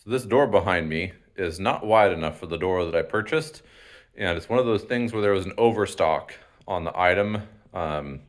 So this door behind me is not wide enough for the door that I purchased. And it's one of those things where there was an overstock on the item. And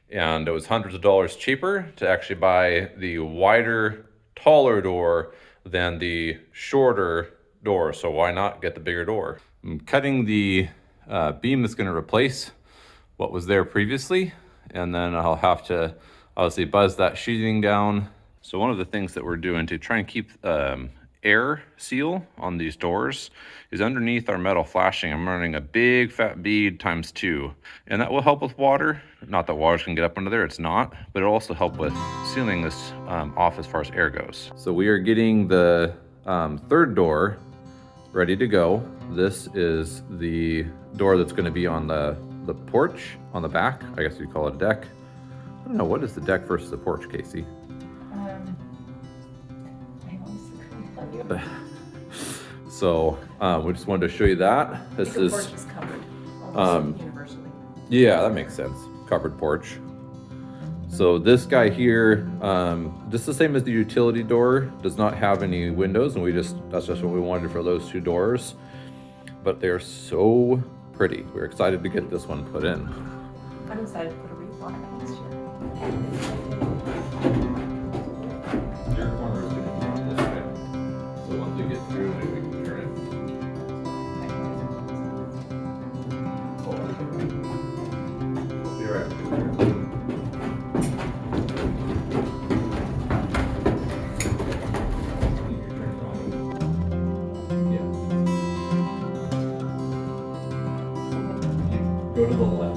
it was hundreds of dollars cheaper to actually buy the wider, taller door than the shorter door. So why not get the bigger door? I'm cutting the beam that's going to replace what was there previously. And then I'll have to obviously buzz that sheathing down. So one of the things that we're doing to try and keep air seal on these doors is underneath our metal flashing, I'm running a big fat bead ×2, and that will help with water. Not that water's gonna get up under there, it's not, but it'll also help with sealing this off as far as air goes. So we are getting the third door ready to go. This is the door that's gonna be on the porch on the back. I guess you'd call it a deck. I don't know, what is the deck versus the porch, Casey? So we just wanted to show you that. This is porch is covered universally. Yeah, that makes sense. Covered porch. So this guy here, just the same as the utility door, does not have any windows, and that's just what we wanted for those two doors. But they're so pretty. We're excited to get this one put in. I'm excited to put a wreath on it next year. Your corner is going to be on this way. So once we get through, maybe we can turn it. We'll be right back. Go to the left.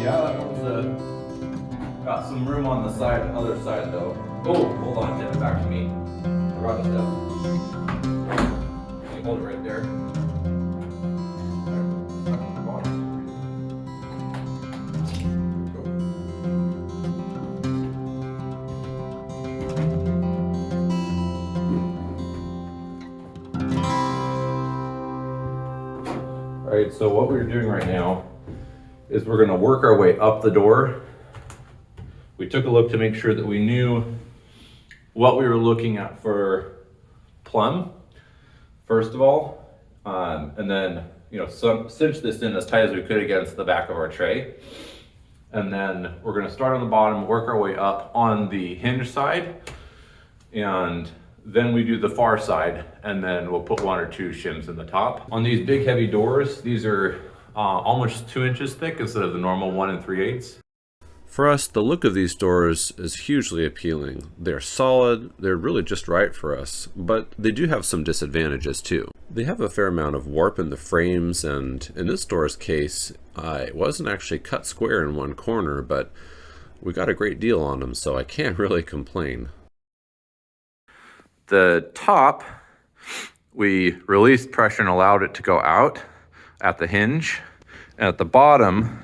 Yeah, that one's got some room on the side, other side though. Oh, hold on, Tim, back to me. I brought this up. You hold it right there. All right, so what we're doing right now is we're gonna work our way up the door. We took a look to make sure that we knew what we were looking at for plumb, first of all, and then cinch this in as tight as we could against the back of our tray. And then we're gonna start on the bottom, work our way up on the hinge side, and then we do the far side, and then we'll put 1 or 2 shims in the top. On these big heavy doors, these are almost 2 inches thick instead of the normal 1 3/8. For us, the look of these doors is hugely appealing. They're solid, they're really just right for us, but they do have some disadvantages too. They have a fair amount of warp in the frames, and in this door's case, it wasn't actually cut square in one corner, but we got a great deal on them, so I can't really complain. The top, we released pressure and allowed it to go out at the hinge. And at the bottom,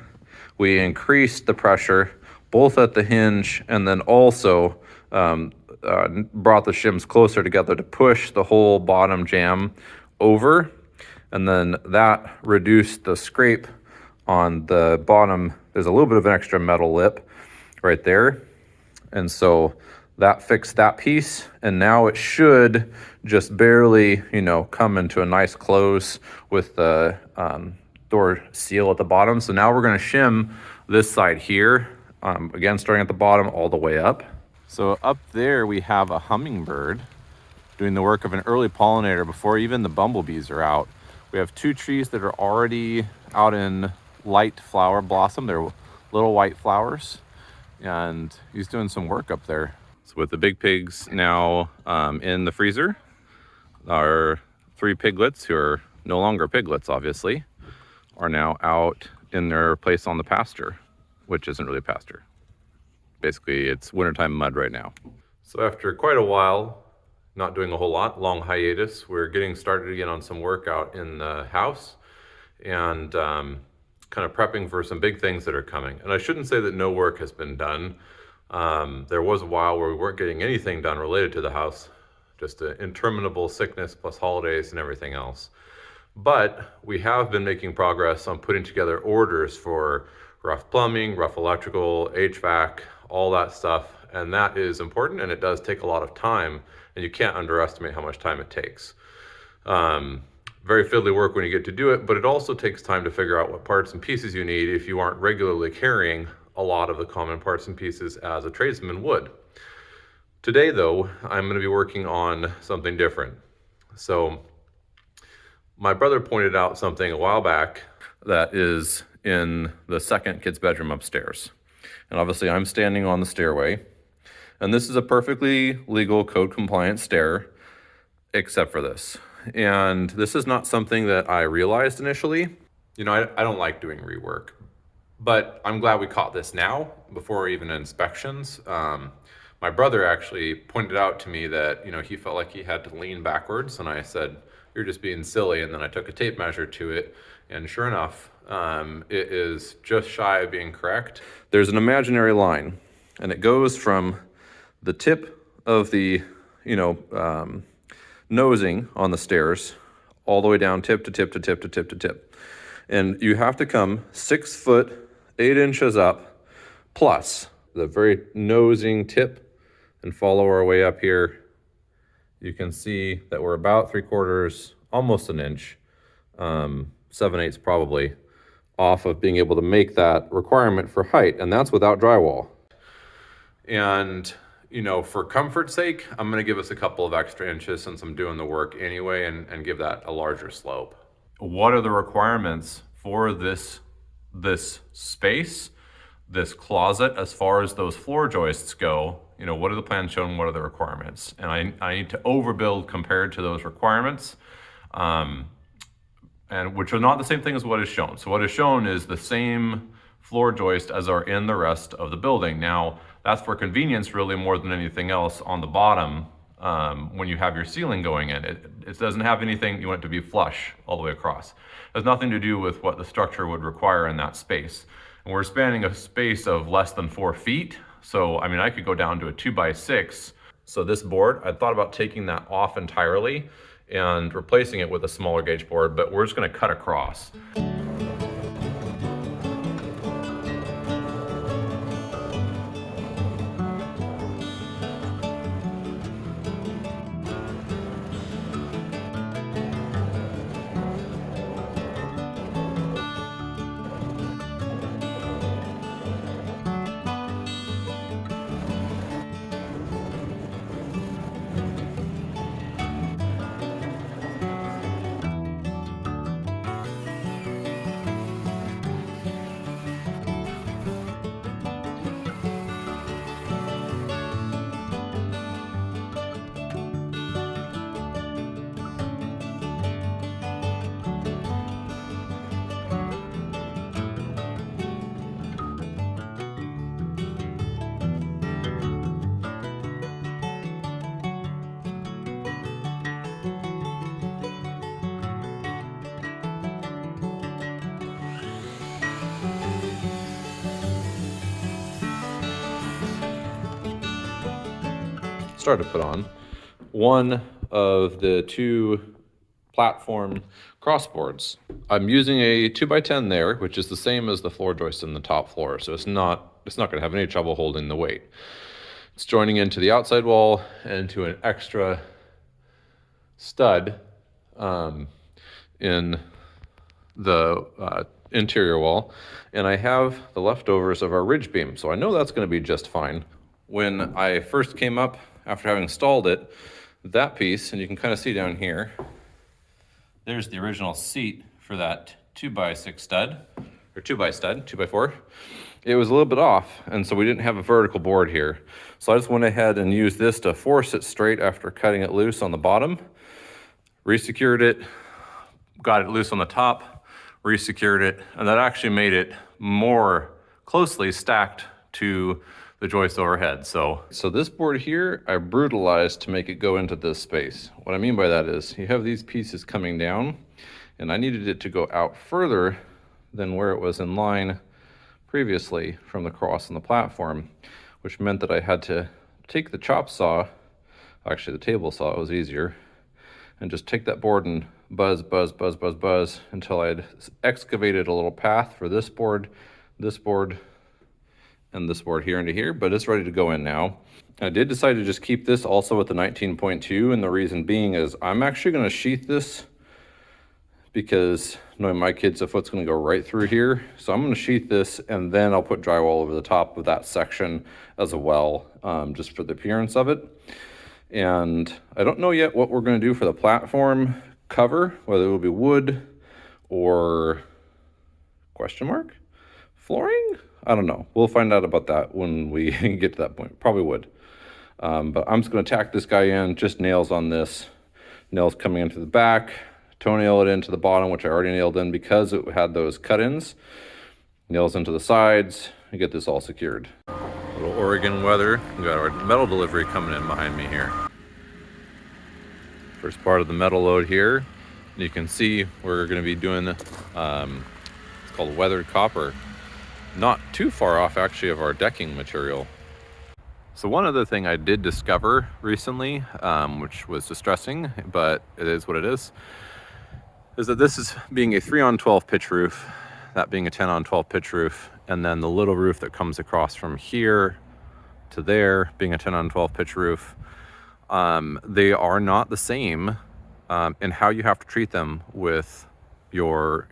we increased the pressure both at the hinge and then also brought the shims closer together to push the whole bottom jamb over. And then that reduced the scrape on the bottom. There's a little bit of an extra metal lip right there. And so that fixed that piece, and now it should just barely, come into a nice close with the door seal at the bottom. So now we're going to shim this side here, again starting at the bottom all the way up. So up there we have a hummingbird doing the work of an early pollinator before even the bumblebees are out. We have 2 trees that are already out in light flower blossom. They're little white flowers, and he's doing some work up there. So with the big pigs now in the freezer, our 3 piglets, who are no longer piglets obviously, are now out in their place on the pasture, which isn't really a pasture. Basically, it's wintertime mud right now. So after quite a while, not doing a whole lot, long hiatus, we're getting started again on some work out in the house and kind of prepping for some big things that are coming. And I shouldn't say that no work has been done. There was a while where we weren't getting anything done related to the house, just an interminable sickness plus holidays and everything else. But we have been making progress on putting together orders for rough plumbing, rough electrical, HVAC, all that stuff. And that is important, and it does take a lot of time, and you can't underestimate how much time it takes. Very fiddly work when you get to do it, but it also takes time to figure out what parts and pieces you need if you aren't regularly carrying a lot of the common parts and pieces as a tradesman would. Today, though, I'm going to be working on something different. So my brother pointed out something a while back that is in the second kid's bedroom upstairs. And obviously I'm standing on the stairway, and this is a perfectly legal code compliant stair, except for this. And this is not something that I realized initially. You know, I don't like doing rework, but I'm glad we caught this now before even inspections. My brother actually pointed out to me that, you know, he felt like he had to lean backwards, and I said, "You're just being silly." And then I took a tape measure to it, and sure enough, it is just shy of being correct. There's an imaginary line, and it goes from the tip of the, nosing on the stairs all the way down tip to tip to tip to tip to tip. And you have to come 6 foot, 8 inches up, plus the very nosing tip, and follow our way up here. You can see that we're about 3/4, almost an inch, 7/8 probably, off of being able to make that requirement for height, and that's without drywall. And, you know, for comfort's sake, I'm gonna give us a couple of extra inches since I'm doing the work anyway, and give that a larger slope. What are the requirements for this space, this closet, as far as those floor joists go? You know, what are the plans showing? What are the requirements? And I need to overbuild compared to those requirements, and which are not the same thing as what is shown. So what is shown is the same floor joist as are in the rest of the building. Now, that's for convenience really more than anything else on the bottom. When you have your ceiling going in, it doesn't have anything, you want it to be flush all the way across. It has nothing to do with what the structure would require in that space. And we're spanning a space of less than 4 feet. So, I mean, I could go down to a 2x6. So this board, I thought about taking that off entirely and replacing it with a smaller gauge board, but we're just gonna cut across. Started to put on one of the 2 platform crossboards. I'm using a 2x10 there, which is the same as the floor joist in the top floor, so it's not going to have any trouble holding the weight. It's joining into the outside wall and to an extra stud in the interior wall, and I have the leftovers of our ridge beam, so I know that's going to be just fine. When I first came up after having installed it, that piece, and you can kind of see down here, there's the original seat for that 2x6 stud, or 2x4. It was a little bit off, and so we didn't have a vertical board here. So I just went ahead and used this to force it straight after cutting it loose on the bottom, resecured it, got it loose on the top, resecured it, and that actually made it more closely stacked to the joist overhead. So this board here, I brutalized to make it go into this space. What I mean by that is you have these pieces coming down, and I needed it to go out further than where it was in line previously from the cross on the platform, which meant that I had to take the chop saw, actually the table saw, it was easier, and just take that board and buzz until I'd excavated a little path for this board, and this board here into here, but it's ready to go in now. I did decide to just keep this also with the 19.2, and the reason being is I'm actually going to sheath this because knowing my kids, the foot's going to go right through here. So I'm going to sheath this, and then I'll put drywall over the top of that section as well, just for the appearance of it. And I don't know yet what we're going to do for the platform cover, whether it will be wood or question mark flooring. I don't know. We'll find out about that when we get to that point. Probably wood. But I'm just going to tack this guy in, just nails on this. Nails coming into the back, toenail it into the bottom, which I already nailed in because it had those cut-ins. Nails into the sides, and get this all secured. Little Oregon weather. We got our metal delivery coming in behind me here. First part of the metal load here. You can see we're going to be doing the, it's called weathered copper. Not too far off actually of our decking material. So one other thing I did discover recently, which was distressing, but it is what it is that this is being a 3-on-12 pitch roof, that being a 10-on-12 pitch roof, and then the little roof that comes across from here to there being a 10-on-12 pitch roof. They are not the same in how you have to treat them with your,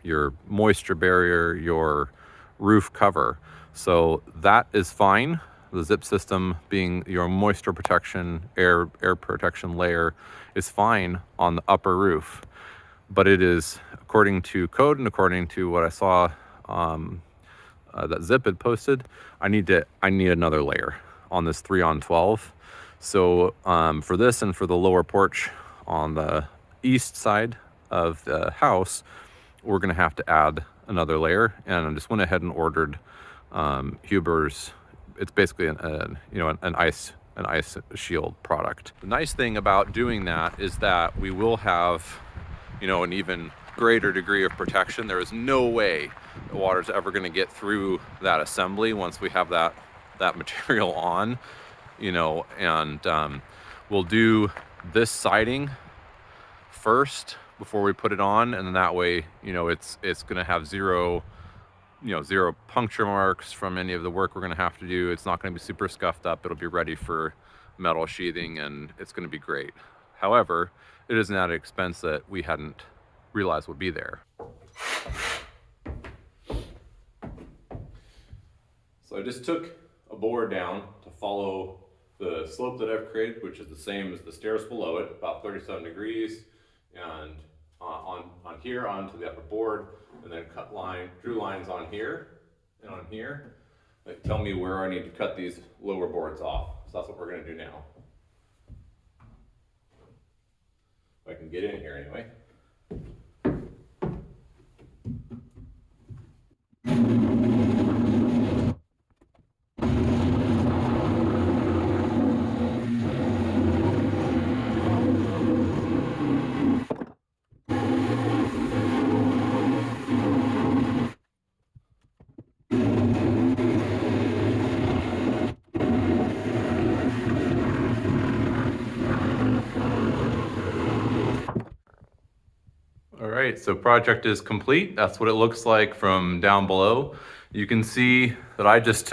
your moisture barrier, your roof cover. So that is fine. The zip system being your moisture protection, air protection layer is fine on the upper roof. But it is, according to code and according to what I saw that Zip had posted, I need another layer on this 3-on-12. So for this and for the lower porch on the east side of the house, we're gonna have to add another layer, and I just went ahead and ordered Huber's. It's basically an ice shield product. The nice thing about doing that is that we will have, an even greater degree of protection. There is no way the water's ever going to get through that assembly once we have that material on, and we'll do this siding first before we put it on, and then that way, it's going to have zero puncture marks from any of the work we're going to have to do. It's not going to be super scuffed up. It'll be ready for metal sheathing, and it's going to be great. However, it is an added expense that we hadn't realized would be there. So I just took a board down to follow the slope that I've created, which is the same as the stairs below it, about 37 degrees, and on here onto the upper board, and then drew lines on here and on here that tell me where I need to cut these lower boards off. So that's what we're going to do now. If I can get in here anyway. All right, so project is complete. That's what it looks like from down below. You can see that I just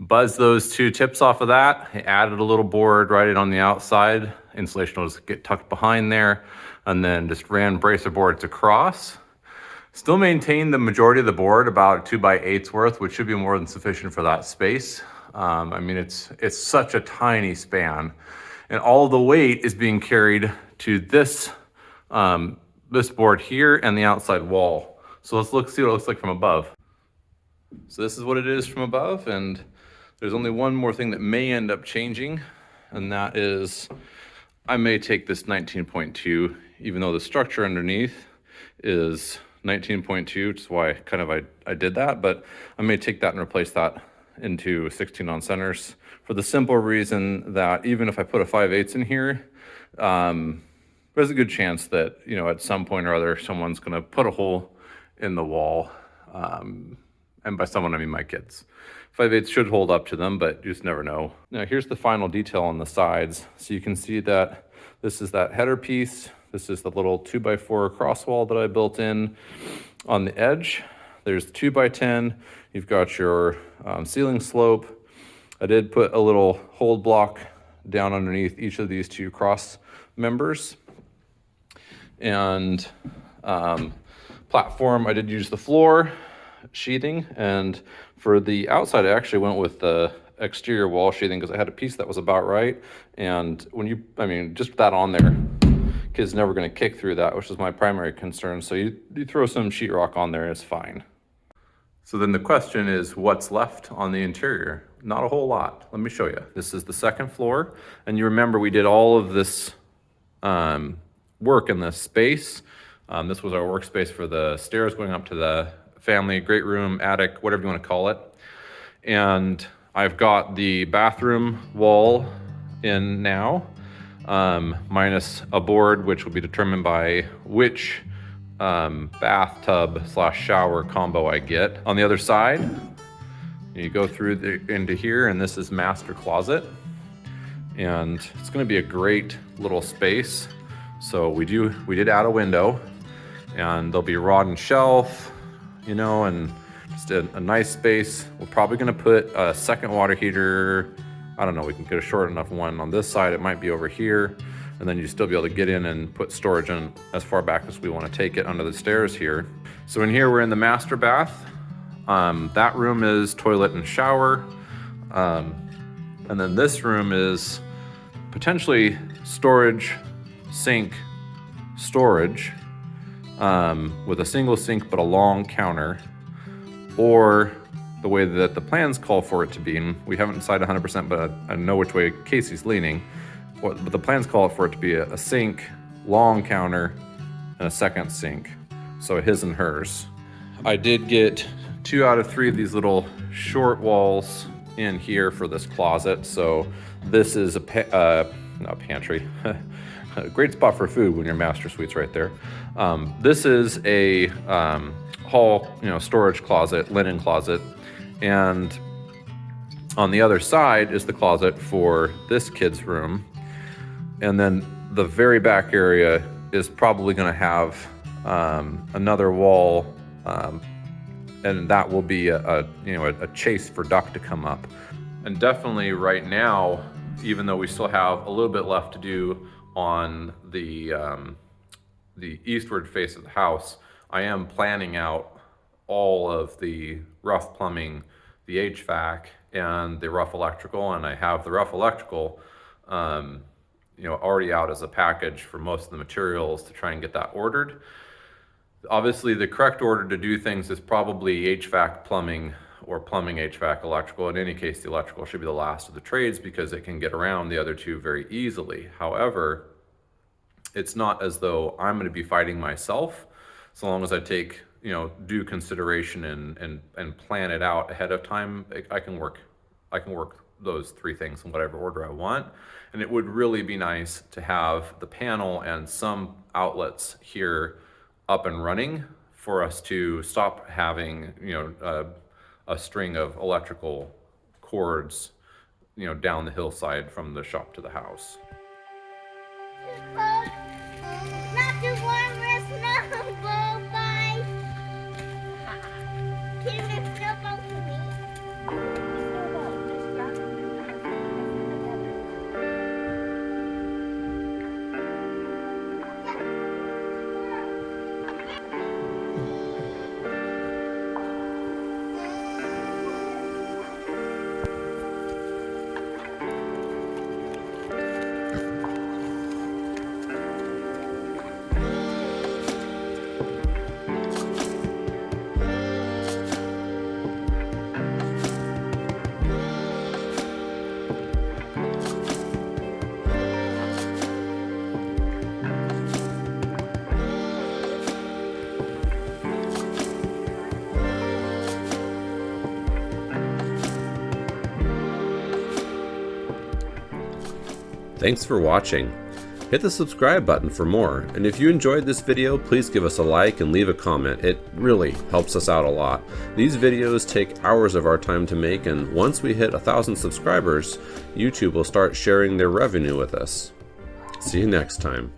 buzzed those two tips off of that. I added a little board right in on the outside. Insulation will just get tucked behind there, and then just ran bracer boards across. Still maintained the majority of the board, about 2x8 worth, which should be more than sufficient for that space. I mean, it's such a tiny span, and all the weight is being carried to this this board here and the outside wall. So let's see what it looks like from above. So this is what it is from above, and there's only one more thing that may end up changing, and that is I may take this 19.2, even though the structure underneath is 19.2, which is why I did that, but I may take that and replace that into 16 on centers for the simple reason that even if I put a 5/8 in here, there's a good chance that, you know, at some point or other, someone's gonna put a hole in the wall. And by someone, I mean my kids. 5/8 should hold up to them, but you just never know. Now here's the final detail on the sides. So you can see that this is that header piece. This is the little 2x4 cross wall that I built in on the edge. There's 2x10. You've got your ceiling slope. I did put a little hold block down underneath each of these two cross members. And platform, I did use the floor sheathing, and for the outside I actually went with the exterior wall sheathing because I had a piece that was about right. And when you, I mean, just that on there, kid's never going to kick through that, which is my primary concern. So you throw some sheetrock on there and it's fine. So then the question is, what's left on the interior? Not a whole lot. Let me show you. This is the second floor, and you remember we did all of this work in this space. This was our workspace for the stairs going up to the family great room, attic, whatever you want to call it. And I've got the bathroom wall in now, minus a board, which will be determined by which bathtub / shower combo I get. On the other side, you go through into here, and this is master closet. And it's going to be a great little space. So we did add a window, and there'll be a rod and shelf, you know, and just a nice space. We're probably going to put a second water heater. I don't know, we can get a short enough one on this side. It might be over here, and then you still be able to get in and put storage in as far back as we want to take it under the stairs here. So in here, we're in the master bath. That room is toilet and shower. And then this room is potentially storage, sink, storage, with a single sink but a long counter, or the way that the plans call for it to be, and we haven't decided 100%, but I know which way Casey's leaning. But the plans call for it to be a sink, long counter, and a second sink. So his and hers. I did get 2 out of 3 of these little short walls in here for this closet. So this is not pantry. A great spot for food when you're master suites right there. This is a hall, you know, storage closet, linen closet. And on the other side is the closet for this kid's room. And then the very back area is probably going to have another wall, and that will be a chase for duck to come up. And definitely right now, even though we still have a little bit left to do on the eastward face of the house, I am planning out all of the rough plumbing, the HVAC, and the rough electrical. And I have the rough electrical already out as a package for most of the materials to try and get that ordered. Obviously, the correct order to do things is probably HVAC plumbing, or plumbing, HVAC, electrical. In any case, the electrical should be the last of the trades because it can get around the other two very easily. However, it's not as though I'm going to be fighting myself, so long as I take, due consideration and plan it out ahead of time. I can work those 3 things in whatever order I want. And it would really be nice to have the panel and some outlets here up and running for us to stop having, a string of electrical cords, down the hillside from the shop to the house. Not too warm for a snowball, bye. Can you make snowballs for me? Thanks for watching. Hit the subscribe button for more, and if you enjoyed this video, please give us a like and leave a comment. It really helps us out a lot. These videos take hours of our time to make, and once we hit 1,000 subscribers, YouTube will start sharing their revenue with us. See you next time.